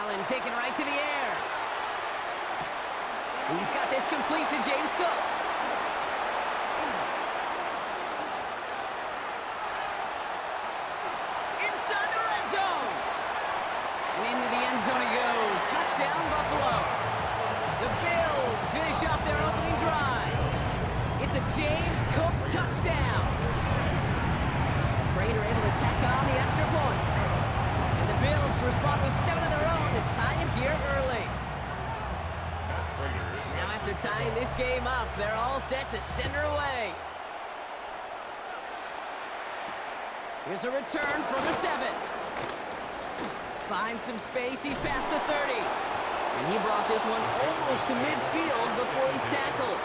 Allen taken right to the air. He's got this complete to James Cook. Inside the red zone. And into the end zone he goes. Touchdown, Buffalo. The Bills finish off their opening drive. It's a James Cook touchdown. Raider able to tack on the extra point. And the Bills respond with 7 of their own to tie it here early. Now after tying this game up, they're all set to send her away. Here's a return from the 7. Finds some space, he's past the 30. And he brought this one almost to midfield before he's tackled.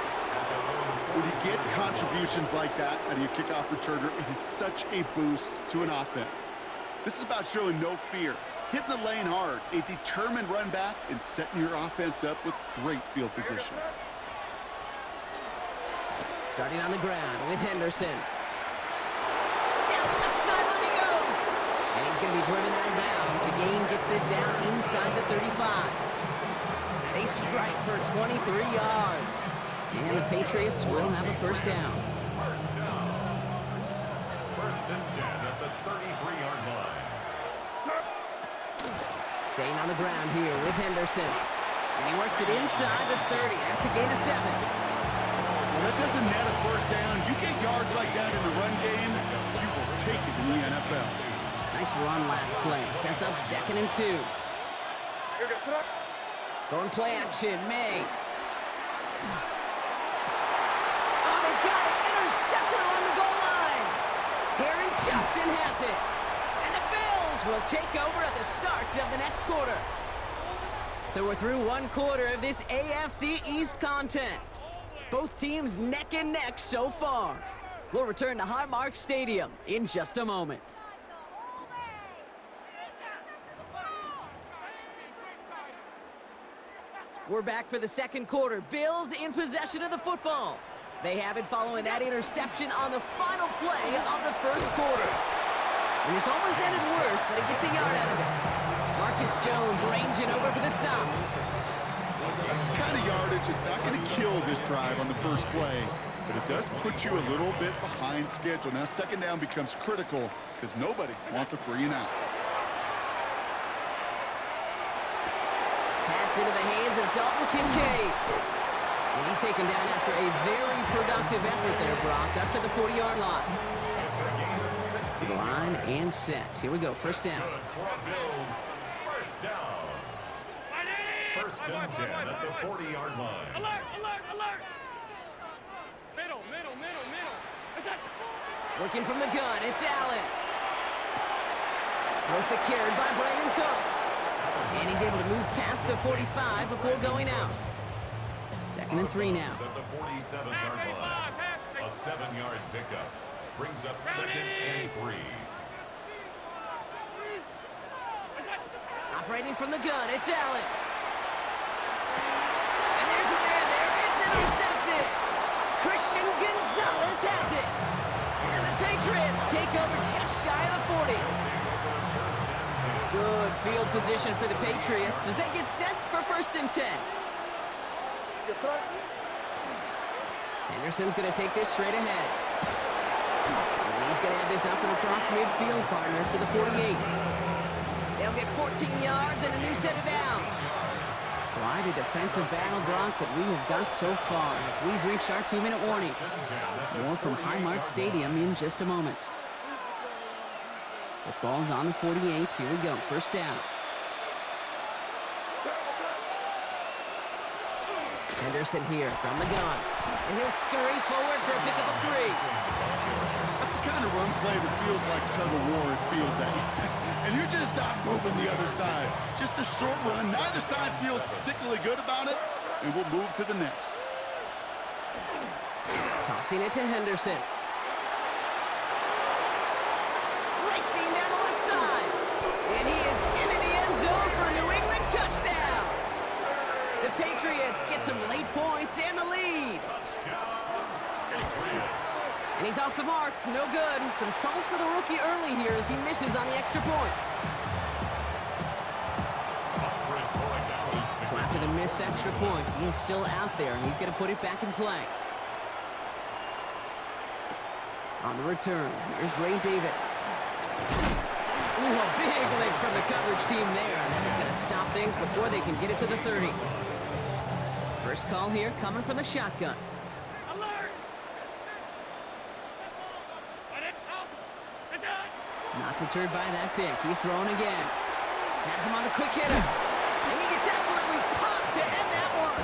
When you get contributions like that out of your kickoff returner, it is such a boost to an offense. This is about showing no fear, hitting the lane hard, a determined run back, and setting your offense up with great field position. Starting on the ground with Henderson. Down the left sideline he goes. And he's going to be driven out of bounds. The gain gets this down inside the 35. They strike for 23 yards. And the Patriots will have a first down. First and 10 at the 33-yard line. Staying on the ground here with Henderson. And he works it inside the 30. That's a gain of 7. Well, that doesn't net a first down. You get yards like that in the run game, you will take it in the NFL. Nice run last play. Sets up 2nd and 2. Going play action, May. Oh, they got it. Intercepted along the goal line. Taron Johnson has it. And the Bills will take over at the start of the next quarter. So we're through one quarter of this AFC East contest. Both teams neck and neck so far. We'll return to Highmark Stadium in just a moment. We're back for the second quarter. Bills in possession of the football. They have it following that interception on the final play of the first quarter. And this almost ended worse, but he gets a yard out of it. Marcus Jones ranging over for the stop. That's the kind of yardage it's not going to kill this drive on the first play, but it does put you a little bit behind schedule. Now second down becomes critical because nobody wants a 3-and-out. Pass into the hands of Dalton Kincaid. And he's taken down after a very productive effort there, Brock, up to the 40-yard line. To the line and set. Here we go, first down. First down. First and 10 at the 40-yard line. Alert, alert, alert. Middle, middle, middle, middle. That's it. Working from the gun, it's Allen. Well secured by Brandon Cooks. And he's able to move past the 45 before going out. 2nd and 3 now. At the 47-yard line. A 7-yard pickup brings up 2nd and 3. Operating from the gun, it's Allen. And there's a man there, it's intercepted. Christian Gonzalez has it. And the Patriots take over just shy of the 40. Good field position for the Patriots as they get set for 1st and 10. Henderson's going to take this straight ahead. And he's going to have this up and across midfield, partner, to the 48. They'll get 14 yards and a new set of downs. Quite a defensive battle, Brock, that we have got so far as we've reached our 2-minute warning. More from Highmark Stadium in just a moment. Football's on the 48. Here we go. First down. Henderson here from the gun. And he'll scurry forward for a pickup of 3. That's the kind of run play that feels like tug-of-war at field day. And you're just not moving the other side. Just a short run. Neither side feels particularly good about it. And we'll move to the next. Tossing it to Henderson. Racing down the left side. And he is into the end zone for a New England touchdown. The Patriots get some late points and the lead. And he's off the mark. No good. Some troubles for the rookie early here as he misses on the extra point. this extra point. He is still out there, and he's going to put it back in play. On the return, here's Ray Davis. Ooh, a big lick from the coverage team there, and that is going to stop things before they can get it to the 30. First call here coming from the shotgun. Alert! Not deterred by that pick. He's throwing again. Has him on the quick hitter. And he gets absolutely popped to end that one.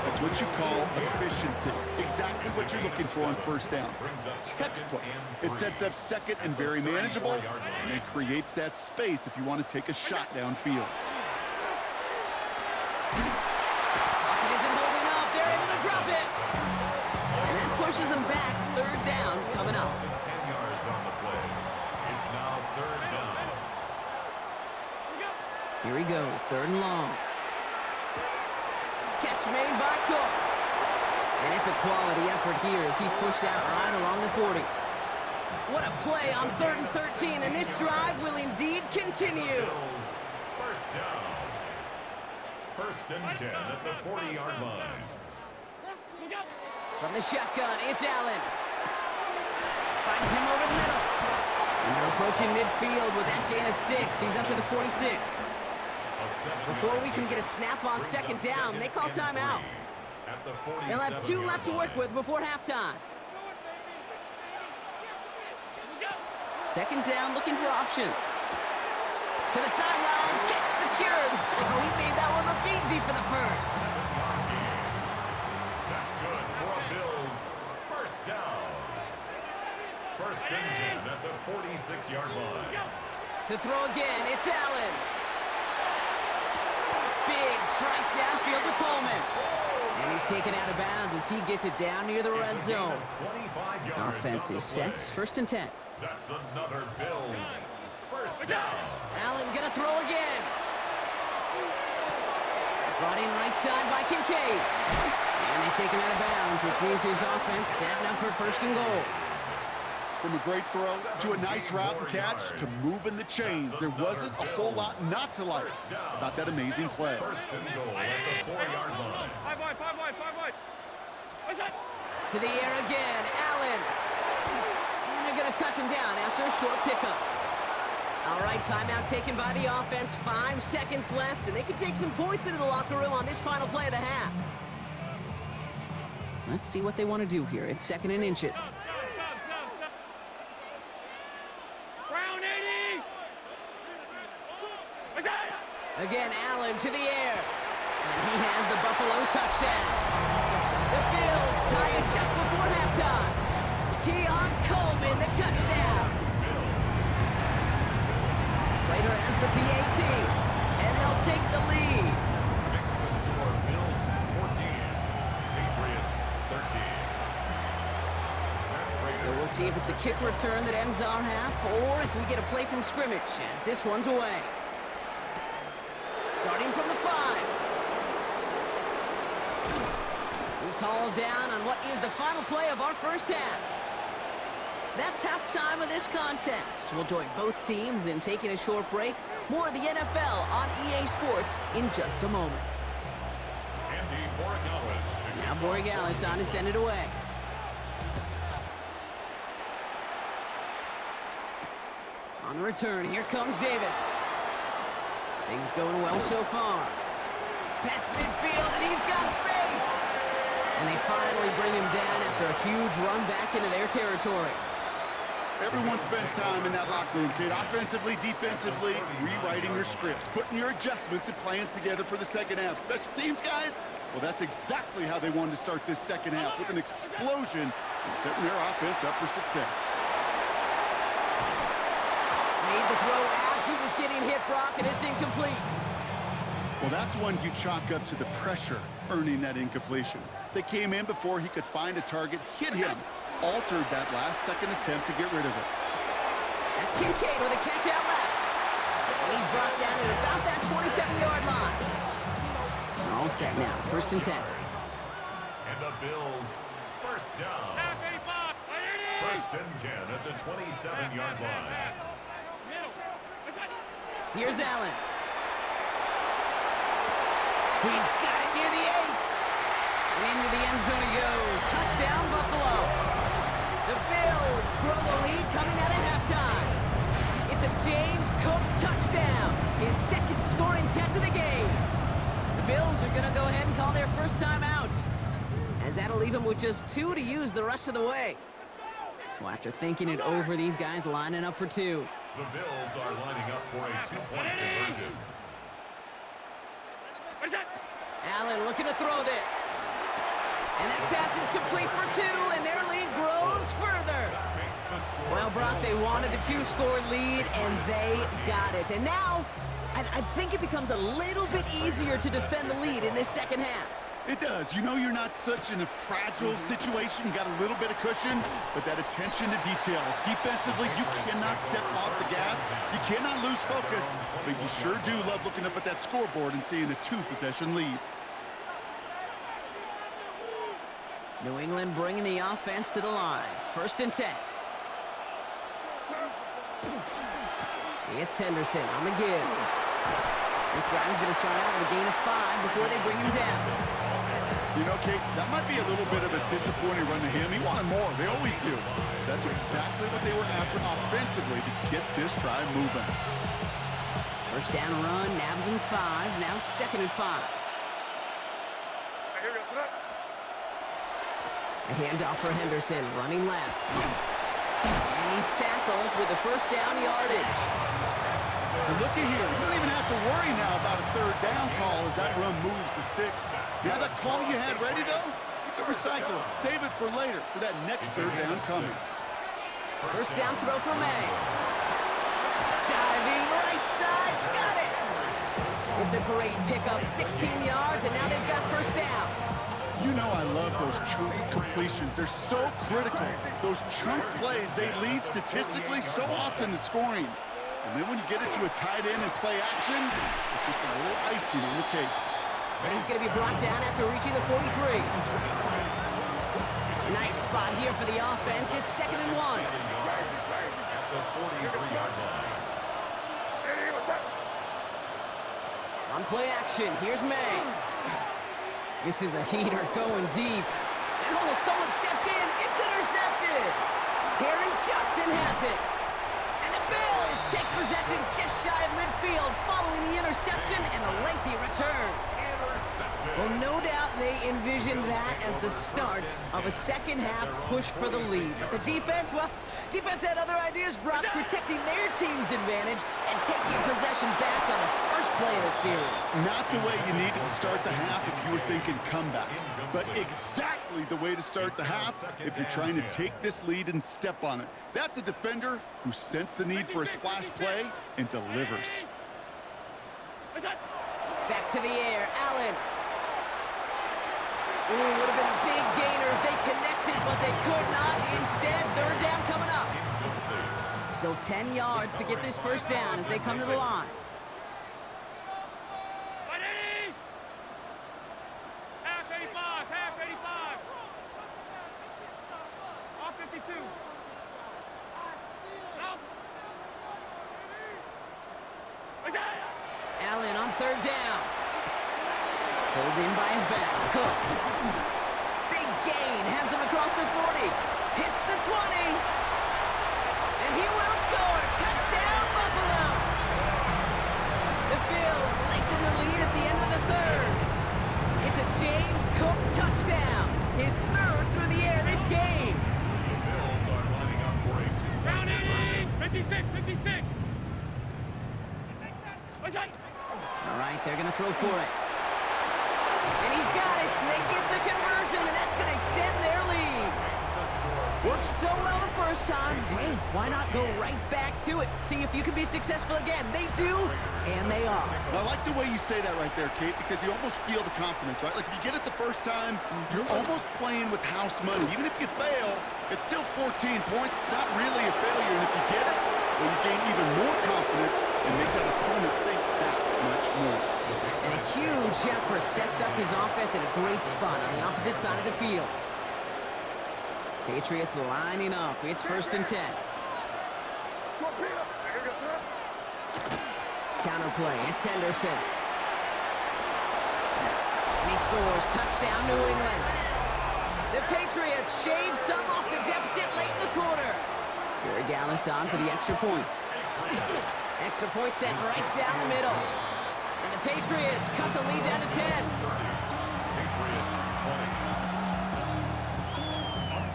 That's what you call efficiency. Exactly what you're looking for on first down. Textbook. It sets up second and very manageable, and it creates that space if you want to take a shot downfield. Pocket isn't holding up. They're able to drop it. And that pushes them back. Third down coming up. 10 yards on the play. It's now third down. Here he goes, third and long. Catch made by Cooks. And it's a quality effort here as he's pushed out right along the 40. What a play on 3rd and 13, and this drive will indeed continue. Bills, first down. First and 10 at the 40-yard line. From the shotgun, it's Allen. Finds him over the middle. And they're approaching midfield with that gain of 6. He's up to the 46. Before we can get a snap on second down, they call timeout. They'll have 2 left to work with before halftime. Second down, looking for options. To the sideline, catch secured. Oh, he made that one look easy for the first. That's good for a Bills first down. First and 10 at the 46-yard line. To throw again, it's Allen. Big strike downfield to Coleman. And he's taken out of bounds as he gets it down near the red zone. Offense is set, first and 10. That's another Bills first down. Allen gonna throw again. Brought in right side by Kincaid. And they take him out of bounds, which means his offense setting up for first and goal. From a great throw to a nice route and catch to moving the chains, there wasn't a whole lot not to like about that amazing play. First and goal at the 4-yard line. 5 wide. What's that? To the air again, Allen. And they're gonna touch him down after a short pickup. All right, timeout taken by the offense. 5 seconds left, and they could take some points into the locker room on this final play of the half. Let's see what they want to do here. It's 2nd and inches. Stop. Brown 80. What's that? Again, Allen to the air. And he has the Buffalo touchdown. The Bills tie it just before halftime. Keon Coleman, the touchdown. Rader adds the PAT, and they'll take the lead. Makes the score Bills 14, Patriots 13. So we'll see if it's a kick return that ends our half, or if we get a play from scrimmage, as this one's away. Starting from the 5. He's hauled down on what is the final play of our first half. That's halftime of this contest. We'll join both teams in taking a short break. More of the NFL on EA Sports in just a moment. Andy Borregales. Now Borregales on to send it away. On the return, here comes Davis. Things going well so far. Past midfield, and he's got space. And they finally bring him down after a huge run back into their territory. Everyone spends time in that locker room, kid. Offensively, defensively, rewriting your scripts, putting your adjustments and plans together for the second half. Special teams, guys, well, that's exactly how they wanted to start this second half, with an explosion and setting their offense up for success. Made the throw as he was getting hit, Brock, and it's incomplete. Well, that's one you chalk up to the pressure earning that incompletion. They came in before he could find a target, hit him, altered that last-second attempt to get rid of it. That's Kincaid with a catch out left. And he's brought down at about that 27-yard line. All set now, 1st and 10. And the Bills first down. First and 10 at the 27-yard line. Here's Allen. He's got it near the 8. And into the end zone he goes. Touchdown, Buffalo. The Bills grow the lead coming out of halftime. It's a James Cook touchdown. His second scoring catch of the game. The Bills are going to go ahead and call their first time out, as that'll leave them with just 2 to use the rest of the way. So after thinking it over, these guys lining up for 2. The Bills are lining up for a 2-point conversion. Allen looking to throw this. And that pass is complete for 2, and their lead grows further. Well, Brock, they wanted the 2-score lead, and they got it. And now, I think it becomes a little bit easier to defend the lead in this second half. It does. You know you're not such in a fragile situation. You got a little bit of cushion, but that attention to detail. Defensively, you cannot step off the gas. You cannot lose focus, but you sure do love looking up at that scoreboard and seeing a 2-possession lead. New England bringing the offense to the line. 1st and 10. It's Henderson on the give. This drive is going to start out with a gain of 5 before they bring him down. You know, Kate, that might be a little bit of a disappointing run to him. He wanted more. They always do. That's exactly what they were after offensively to get this drive moving. First down run, nabs him 5. Now 2nd and 5. A handoff for Henderson, running left. And he's tackled with the first down yardage. And looky here, you don't even have to worry now about a 3rd down call as that run moves the sticks. You have that call you had ready, though? You can recycle it. Save it for later, for that next 3rd down coming. First down throw for May. Diving right side, got it! It's a great pickup, 16 yards, and now they've got first down. You know I love those chunk completions. They're so critical. Those chunk plays, they lead statistically so often to scoring. And then when you get it to a tight end and play action, it's just a little icing on the cake. But he's going to be brought down after reaching the 43. Nice spot here for the offense. It's 2nd and 1. On play action, here's May. This is a heater going deep. And oh, someone stepped in. It's intercepted. Taron Johnson has it. And the Bills take possession just shy of midfield following the interception and a lengthy return. Well, no doubt they envisioned that as the start of a second half push for the lead. But the defense, well, defense had other ideas, Brock, protecting their team's advantage and taking possession back on the first play of the series. Not the way you needed to start the half if you were thinking comeback, but exactly the way to start the half if you're trying to take this lead and step on it. That's a defender who sensed the need for a splash play and delivers. Back to the air, Allen. Ooh, would have been a big gainer if they connected, but they could not. Instead, 3rd down coming up. Still 10 yards to get this first down as they come to the line. Half 85, half 85. All 52. Allen on 3rd down. Pulled in by his back. Cook. Big gain. Has them across the 40. Hits the 20. And he will score. Touchdown, Buffalo. The Bills lengthen the lead at the end of the 3rd. It's a James Cook touchdown. His 3rd through the air this game. The Bills are lining up for a 2-point conversion. 56, 56. All right, they're going to throw for it. And he's got it. They get the conversion, and that's going to extend their lead. Worked so well the first time. Hey, why not go right back to it? See if you can be successful again. They do, and they are. I like the way you say that right there, Kate, because you almost feel the confidence, right? Like if you get it the first time, you're almost playing with house money. Even if you fail, it's still 14 points. It's not really a failure, and if you get it, well, you gain even more confidence and make that opponent think that much more. And a huge effort sets up his offense in a great spot on the opposite side of the field. Patriots lining up. It's 1st and 10. Counter play. It's Henderson. And he scores. Touchdown, New England. The Patriots shave some off the deficit late in the quarter. Gary Gallis on for the extra point. Extra point sent right down the middle. And the Patriots cut the lead down to 10. Patriots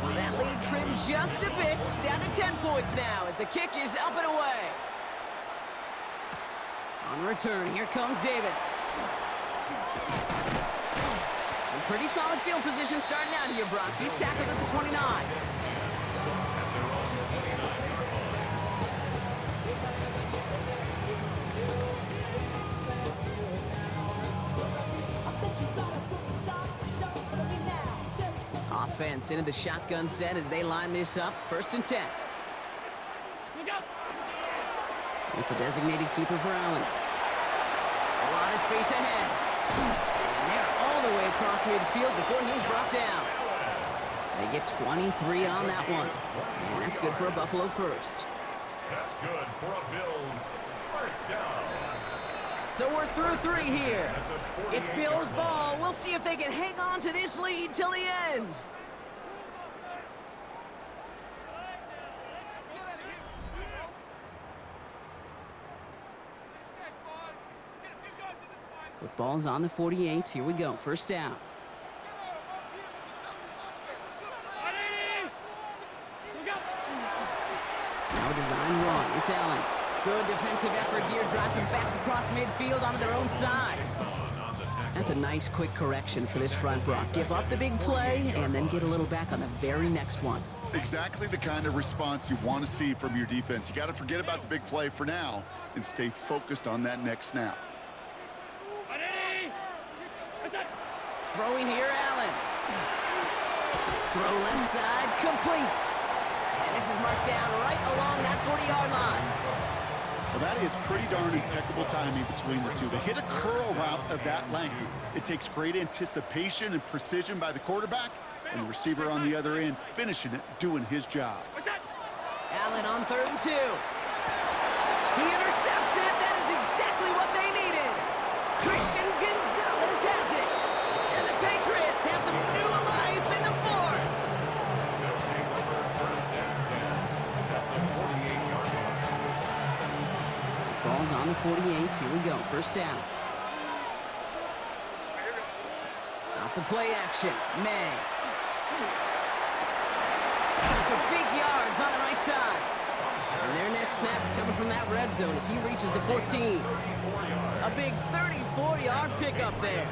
20. That lead trimmed just a bit, down to 10 points now as the kick is up and away. On the return, here comes Davis. A pretty solid field position starting out here, Brock. He's tackled at the 29. Offense into the shotgun set as they line this up. 1st and 10. It's a designated keeper for Allen. A lot of space ahead. And they're all the way across midfield before he's brought down. They get 23 on that one. And that's good for a Buffalo first. That's good for a Bills first down. So we're through 3 here. It's Bills ball. We'll see if they can hang on to this lead till the end. Football's on the 48. Here we go. 1st down. Now a design run. It's Allen. Good defensive effort here. Drives them back across midfield onto their own side. That's a nice quick correction for this front, Brock. Give up the big play and then get a little back on the very next one. Exactly the kind of response you want to see from your defense. You got to forget about the big play for now and stay focused on that next snap. Throwing here, Allen. Throw left side, complete. And this is marked down right along that 40-yard line. Well, that is pretty darn impeccable timing between the two. To hit a curl route of that length, it takes great anticipation and precision by the quarterback, and the receiver on the other end finishing it, doing his job. Allen on 3rd and 2. He intercepts it. That is exactly what they needed. Christian Gonzalez has it. And the Patriots have some new life in the 4th. They'll take over 1st and 10 at the 48-yard line. Ball's on the 48. Here we go. 1st down. Off the play action. May. For big yards on the right side. And their next snap is coming from that red zone as he reaches the 14. A big 34-yard pickup there.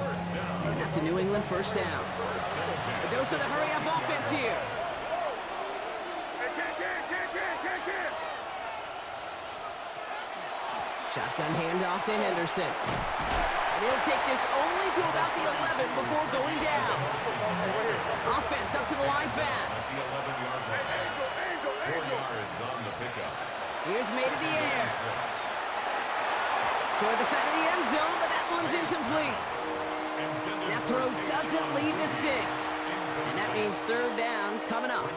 And that's a New England 1st down. A dose of the hurry-up offense here. Shotgun handoff to Henderson. And he'll take this only to about the 11 before going down. Offense up to the line fast. The 11-yard line. 4 yards on the pickup. Here's May to the air. Toward the side of the end zone, but that one's incomplete. That throw doesn't lead to 6. And that means 3rd down coming up.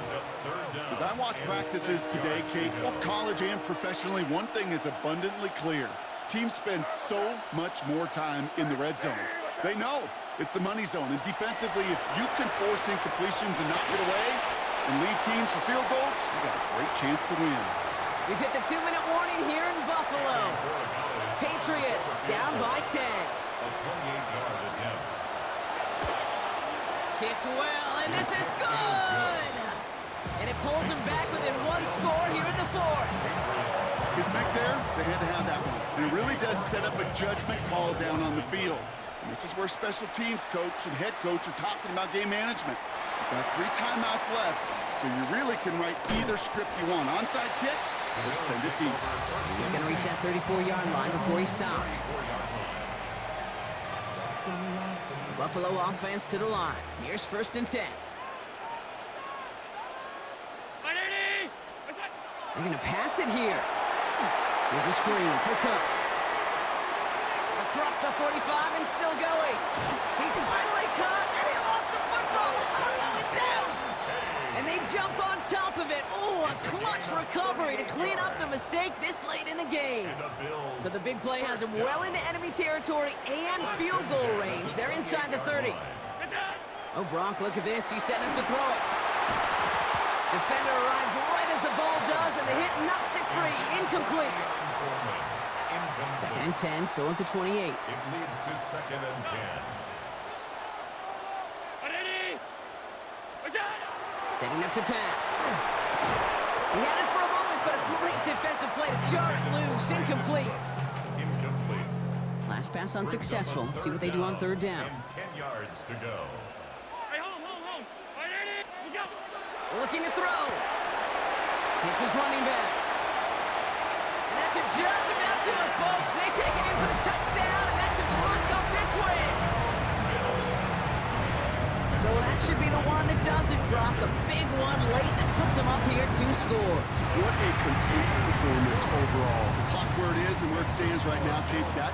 As I watch practices today, Kate, both college and professionally, one thing is abundantly clear. Teams spend so much more time in the red zone. They know it's the money zone. And defensively, if you can force incompletions and knock it away and leave teams for field goals, you got a great chance to win. We've hit the 2-minute warning here in Buffalo. Patriots down by 10. A 28-yard attempt. Kicked well, and this is good! And it pulls them back within 1 score here in the 4th. His pick there, they had to have that one. And it really does set up a judgment call down on the field. And this is where special teams coach and head coach are talking about game management. You've got 3 timeouts left, so you really can write either script you want. Onside kick or send it deep. He's going to reach that 34-yard line before he stopped. The Buffalo offense to the line. Here's 1st and 10. They're going to pass it here. Here's a screen for Cook. Across the 45 and still going. He's finally caught, and he lost the football. Oh, no, it's out. And they they jump on top of it. Oh, a clutch recovery to clean up the mistake this late in the game. So the big play has him well into enemy territory and field goal range. They're inside the 30. Oh, Brock, look at this. He's setting up to throw it. Defender arrives right as the ball does, and the hit knocks it free. Incomplete. Second and 10, still at the 28. It leads to second and 10. Setting up to pass. He had it for a moment, but a great defensive play to jar it loose. Incomplete. Incomplete. Last pass unsuccessful. Let's see what they do on third down. And 10 yards to go. Hey, home. Look out. Looking to throw. Hits his running back. And that should just about do it, folks. They take it in for the touchdown, and that should lock up this win. So that should be the one that does it, Brock. A big one late that puts them up here 2 scores. What a complete performance overall. The clock where it is and where it stands right now, Kate, that